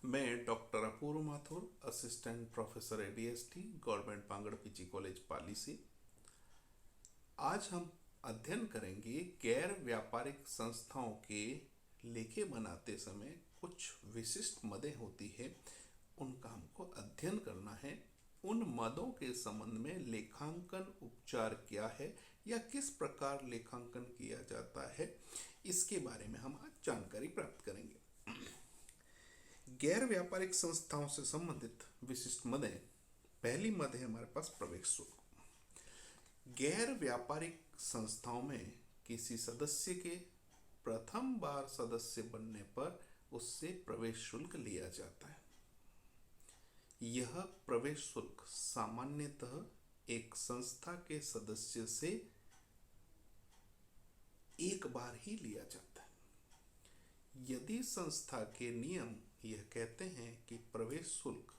मैं doctor Apurva Mathur, assistant professor ADST, government Pangad PG college Pali से। आज हम अध्ययन करेंगे गैर व्यापारिक संस्थाओं के लेखे बनाते समय कुछ विशिष्ट मदें होती है, उनका हमको अध्ययन करना है। उन मदों के संबंध में लेखांकन उपचार क्या है या किस प्रकार लेखांकन किया जाता है, इसके बारे में हम आज जानकारी प्राप्त करेंगे। गैर व्यापारिक संस्थाओं से संबंधित विशिष्ट मदें। पहली मद है हमारे पास प्रवेश शुल्क। गैर व्यापारिक संस्थाओं में किसी सदस्य के प्रथम बार सदस्य बनने पर उससे प्रवेश शुल्क लिया जाता है। यह प्रवेश शुल्क सामान्यतः एक संस्था के सदस्य से एक बार ही लिया जाता है। यदि संस्था के नियम यह कहते हैं कि प्रवेश शुल्क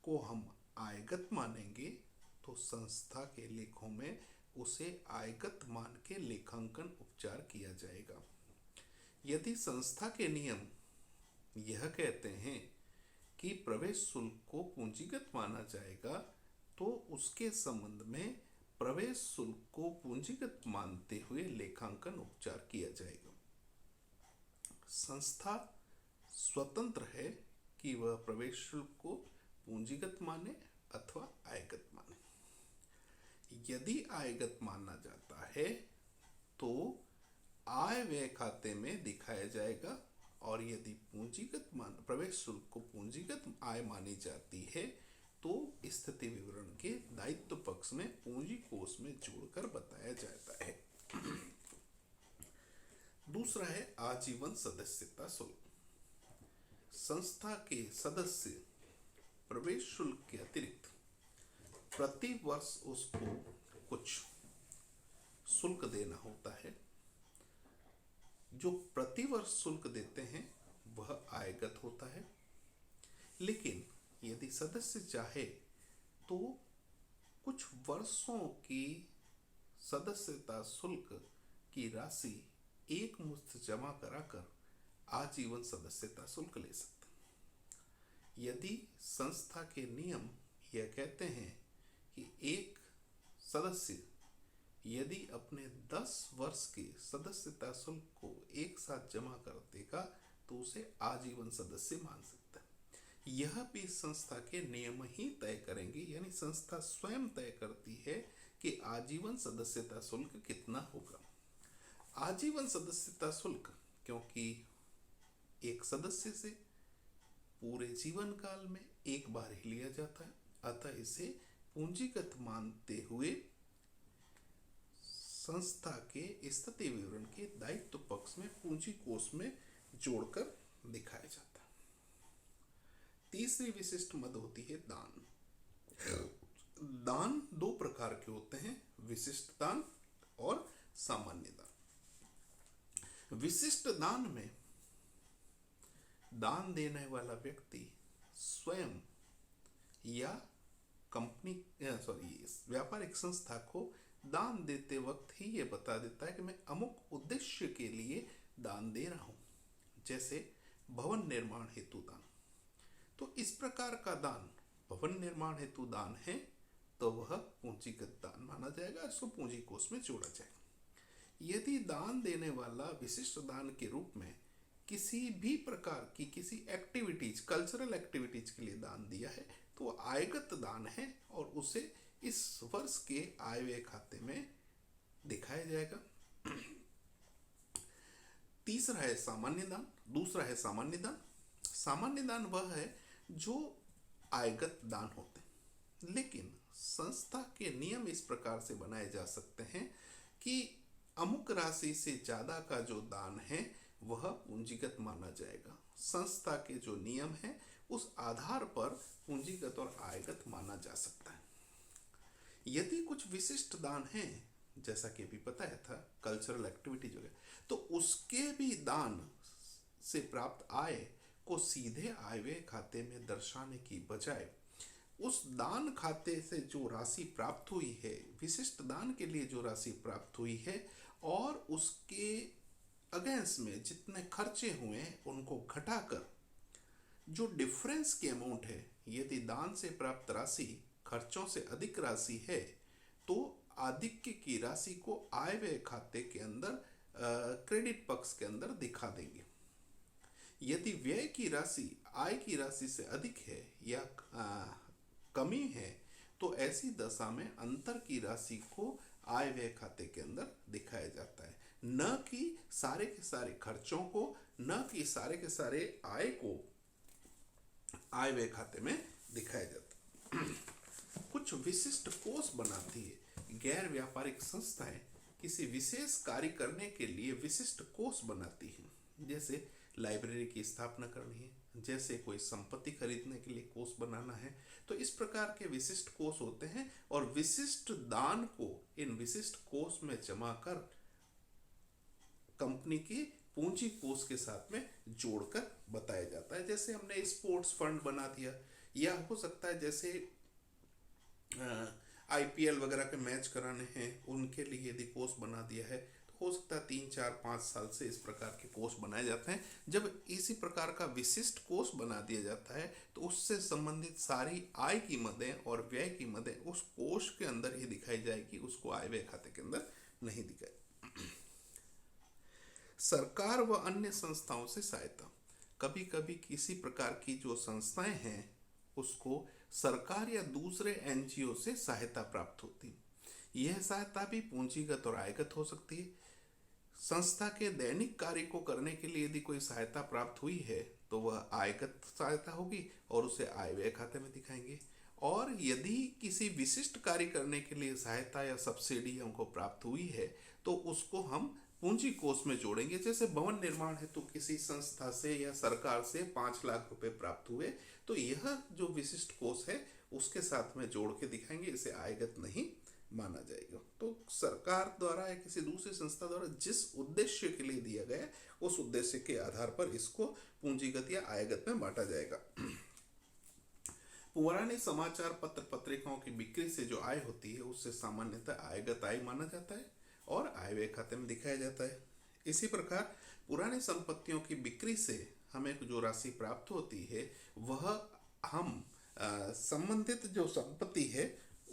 को हम आयगत मानेंगे, तो संस्था के लेखों में उसे आयगत मान के लेखांकन उपचार किया जाएगा। यदि संस्था के नियम यह कहते हैं कि प्रवेश शुल्क को पूंजीगत माना जाएगा, तो उसके संबंध में प्रवेश शुल्क को पूंजीगत मानते हुए लेखांकन उपचार किया जाएगा। संस्था स्वतंत्र है कि वह प्रवेश शुल्क को पूंजीगत माने अथवा आयगत माने। यदि आयगत माना जाता है तो आय व्यय खाते में दिखाया जाएगा, और यदि प्रवेश शुल्क को पूंजीगत आय मानी जाती है तो स्थिति विवरण के दायित्व पक्ष में पूंजी कोष में जोड़कर बताया जाता है। दूसरा है आजीवन सदस्यता शुल्क। संस्था के सदस्य प्रवेश शुल्क के अतिरिक्त प्रति वर्ष उसको कुछ शुल्क देना होता है। जो प्रति वर्ष शुल्क देते हैं वह आयगत होता है, लेकिन यदि सदस्य चाहे तो कुछ वर्षों की सदस्यता शुल्क की राशि एक मुश्त जमा कराकर आजीवन सदस्यता शुल्क ले सकते हैं। यदि संस्था के नियम यह कहते हैं कि एक सदस्य यदि अपने 10 वर्ष के सदस्यता शुल्क को एक साथ जमा कर देगा तो उसे आजीवन सदस्य मान सकता है। यह भी संस्था के नियम ही तय करेंगे, यानी संस्था स्वयं तय करती है कि आजीवन सदस्यता शुल्क कितना होगा। आजीवन सदस्यता शुल्क क्योंकि एक सदस्य से पूरे जीवन काल में एक बार ही लिया जाता है, अतः इसे पूंजीगत मानते हुए संस्था के स्थिति विवरण के दायित्व पक्ष में पूंजी कोष में जोड़कर दिखाया जाता है। तीसरी विशिष्ट मद होती है दान। दान दो प्रकार के होते हैं, विशिष्ट दान और सामान्य दान। विशिष्ट दान में दान देने वाला व्यक्ति स्वयं या व्यापारिक संस्था को दान देते वक्त ही ये बता देता है कि मैं अमुक उद्देश्य के लिए दान दे रहा हूं, जैसे भवन निर्माण हेतु दान। तो इस प्रकार का दान भवन निर्माण हेतु दान है तो वह पूंजीगत दान माना जाएगा, इसको पूंजी कोष में जोड़ा जाएगा। यदि दान देने वाला विशिष्ट दान के रूप में किसी भी प्रकार की किसी एक्टिविटीज, कल्चरल एक्टिविटीज के लिए दान दिया है तो वह आयगत दान है और उसे इस वर्ष के आय व्यय खाते में दिखाया जाएगा। तीसरा है सामान्य दान। दूसरा है सामान्य दान। सामान्य दान वह है जो आयगत दान होते हैं, लेकिन संस्था के नियम इस प्रकार से बनाए जा सकते हैं कि अमुक राशि से ज्यादा का जो दान है वह पूंजीगत माना जाएगा। संस्था के जो नियम है उस आधार पर पूंजीगत और आयगत माना जा सकता है। यदि कुछ विशिष्ट दान हैं, जैसा कि अभी बताया था कल्चरल एक्टिविटी जो है, तो उसके भी दान से प्राप्त आय को सीधे आय व्यय खाते में दर्शाने की बजाय उस दान खाते से जो राशि प्राप्त हुई है, विशिष्ट दान के लिए जो राशि प्राप्त हुई है, और उसके अगेंस्ट में जितने खर्चे हुए उनको घटाकर जो डिफरेंस की अमाउंट है, यदि दान से प्राप्त राशि खर्चों से अधिक राशि है तो आधिक्य की राशि को आय व्यय खाते के अंदर क्रेडिट पक्ष के अंदर दिखा देंगे। यदि व्यय की राशि आय की राशि से अधिक है या कमी है तो ऐसी दशा में अंतर की राशि को आय व्यय खाते के अंदर दिखाया जाता है, न कि सारे के सारे खर्चों को, न कि सारे के सारे आय को आय व्यय खाते में दिखाया जाता है। कुछ विशिष्ट कोष बनाती है। गैर व्यापारिक संस्थाएं किसी विशेष कार्य करने के लिए विशिष्ट कोष बनाती हैं, जैसे लाइब्रेरी की स्थापना करनी है, जैसे कोई संपत्ति खरीदने के लिए कोष बनाना है। तो इस प्रकार के विशिष्ट कोष होते हैं और विशिष्ट दान को इन विशिष्ट कोष में जमा कर कंपनी की पूंजी कोष के साथ में जोड़कर बताया जाता है। जैसे हमने स्पोर्ट्स फंड बना दिया, या हो सकता है जैसे आईपीएल वगैरह के मैच कराने हैं उनके लिए यदि कोष बना दिया है तो हो सकता है 3, 4, 5 साल से इस प्रकार के कोष बनाए जाते हैं। जब इसी प्रकार का विशिष्ट कोष बना दिया जाता है तो उससे संबंधित सारी आय की मदें और व्यय की मदें उस कोष के अंदर ही दिखाई जाएगी, उसको आय व्यय खाते के अंदर नहीं दिखाई। सरकार व अन्य संस्थाओं से सहायता। कभी कभी किसी प्रकार की जो संस्थाएं हैं उसको सरकार या दूसरे एनजीओ से सहायता प्राप्त होती। यह सहायता भी पूंजीगत और आयगत हो सकती है। संस्था के दैनिक कार्य को करने के लिए यदि कोई सहायता प्राप्त हुई है तो वह आयगत सहायता होगी और उसे आय व्यय खाते में दिखाएंगे। और यदि किसी विशिष्ट कार्य करने के लिए सहायता या सब्सिडी हमको प्राप्त हुई है तो उसको हम पूंजी कोष में जोड़ेंगे। जैसे भवन निर्माण है तो किसी संस्था से या सरकार से 5 लाख रुपए प्राप्त हुए तो यह जो विशिष्ट कोष है उसके साथ में जोड़ के दिखाएंगे, इसे आयगत नहीं माना जाएगा। तो सरकार द्वारा या किसी दूसरी संस्था द्वारा जिस उद्देश्य के लिए दिया गया उस उद्देश्य के आधार पर इसको पूंजीगत या आयगत में बांटा जाएगा। पुराने समाचार पत्र पत्रिकाओं की बिक्री से जो आय होती है उससे सामान्यतः आयगत आय माना जाता है और आय व्यय खाते में दिखाया जाता है। इसी प्रकार पुरानी संपत्तियों की बिक्री से हमें जो राशि प्राप्त होती है वह हम संबंधित जो संपत्ति है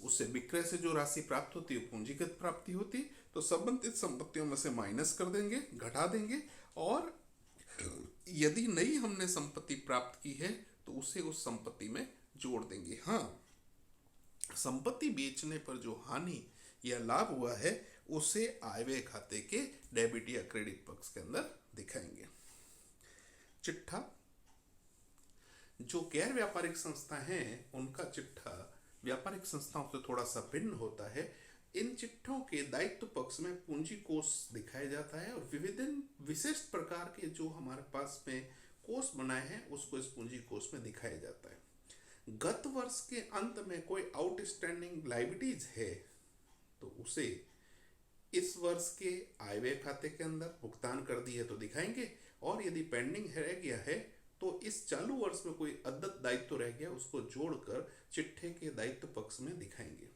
उससे विक्रय से जो राशि प्राप्त होती है पूंजीगत प्राप्ति होती, तो संबंधित संपत्तियों में से माइनस कर देंगे, घटा देंगे, और यदि नई हमने संपत्ति प्राप्त की है तो उसे उस संपत्ति में जोड़ देंगे। हाँ, संपत्ति बेचने पर जो हानि या लाभ हुआ है उसे आय व्यय खाते के डेबिट या क्रेडिट पक्ष के अंदर दिखाएंगे। चिट्ठा। जो गैर व्यापारिक संस्था हैं उनका चिट्ठा व्यापारिक संस्थाओं से थोड़ा सा भिन्न होता है। इन चिट्ठों के दायित्व पक्ष में पूंजी कोष दिखाया जाता है और विविध विशिष्ट प्रकार के जो हमारे पास में कोष बनाए हैं उसको इस पूंजी कोष में दिखाया जाता है। गत वर्ष के अंत में कोई आउटस्टैंडिंग लायबिलिटीज है तो उसे इस वर्ष के आय व्यय खाते के अंदर भुगतान कर दी है तो दिखाएंगे, और यदि पेंडिंग रह गया है तो इस चालू वर्ष में कोई अदद दायित्व रह गया उसको जोड़कर चिट्ठे के दायित्व पक्ष में दिखाएंगे।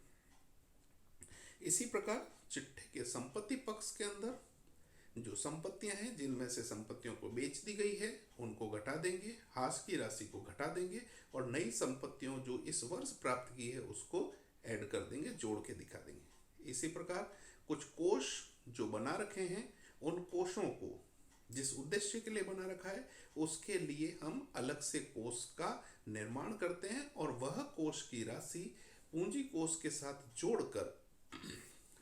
इसी प्रकार चिट्ठे के संपत्ति पक्ष के अंदर जो संपत्तियां हैं जिनमें से संपत्तियों को बेच दी गई है उनको घटा देंगे, हाश की राशि को घटा देंगे, और नई संपत्तियों जो इस वर्ष प्राप्त की है उसको ऐड कर देंगे, जोड़ के दिखा देंगे। इसी प्रकार कुछ कोष जो बना रखे हैं उन कोषों को जिस उद्देश्य के लिए बना रखा है उसके लिए हम अलग से कोष का निर्माण करते हैं और वह कोष की राशि पूंजी कोष के साथ जोड़कर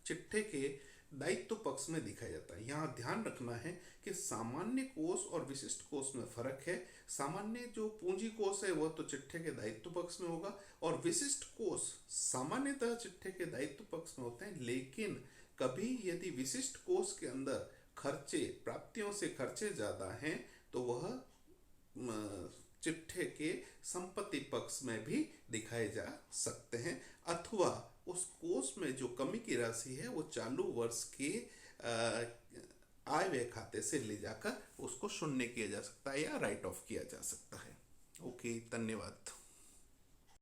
चिट्ठे के दायित्व पक्ष में दिखाया जाता है। यहाँ ध्यान रखना है कि सामान्य कोष और विशिष्ट कोष में फर्क है। सामान्य जो पूंजी कोष है वह तो चिट्ठे के दायित्व पक्ष में होगा और विशिष्ट कोष सामान्यतः चिट्ठे के दायित्व पक्ष में होते हैं, लेकिन कभी यदि विशिष्ट कोष के अंदर खर्चे प्राप्तियों से खर्चे ज्यादा हैं तो वह चिट्ठे के संपत्ति पक्ष में भी दिखाए जा सकते हैं, अथवा उस कोष में जो कमी की राशि है वो चालू वर्ष के आय व्यय खाते से ले जाकर उसको शून्य किया जा सकता है या राइट ऑफ किया जा सकता है। ओके, धन्यवाद।